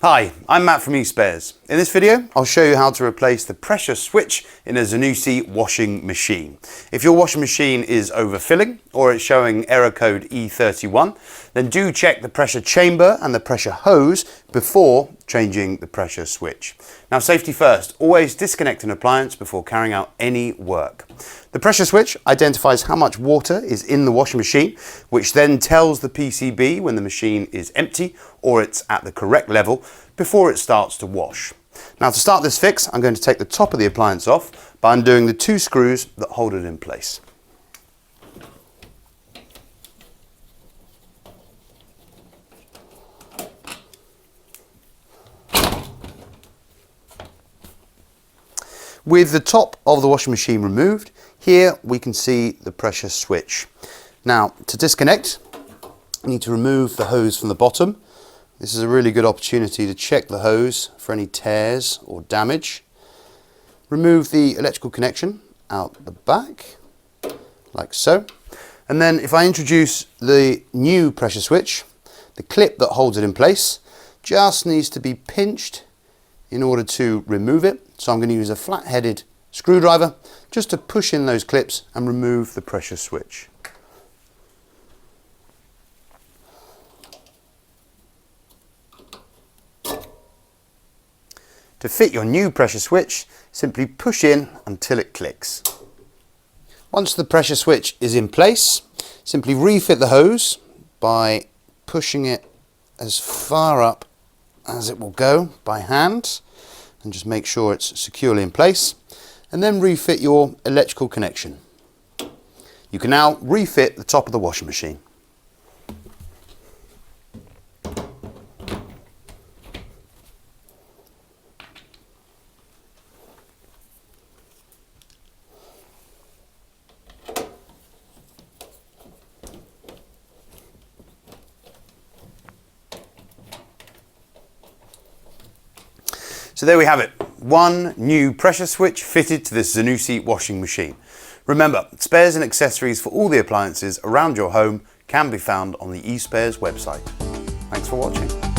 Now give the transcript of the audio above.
Hi, I'm Matt from eSpares. In this video, I'll show you how to replace the pressure switch in a Zanussi washing machine. If your washing machine is overfilling or it's showing error code E31, then do check the pressure chamber and the pressure hose before changing the pressure switch. Now, safety first, always disconnect an appliance before carrying out any work. The pressure switch identifies how much water is in the washing machine, which then tells the PCB when the machine is empty or it's at the correct level before it starts to wash. Now, to start this fix, I'm going to take the top of the appliance off by undoing the two screws that hold it in place. With the top of the washing machine removed, here we can see the pressure switch. Now, to disconnect, you need to remove the hose from the bottom. This is a really good opportunity to check the hose for any tears or damage. Remove the electrical connection out the back, like so. And then if I introduce the new pressure switch, the clip that holds it in place just needs to be pinched in order to remove it. So I'm going to use a flat-headed screwdriver just to push in those clips and remove the pressure switch. To fit your new pressure switch, simply push in until it clicks. Once the pressure switch is in place, simply refit the hose by pushing it as far up as it will go by hand, and just make sure it's securely in place, and then refit your electrical connection. You can now refit the top of the washing machine. So there we have it, one new pressure switch fitted to this Zanussi washing machine. Remember, spares and accessories for all the appliances around your home can be found on the eSpares website. Thanks for watching.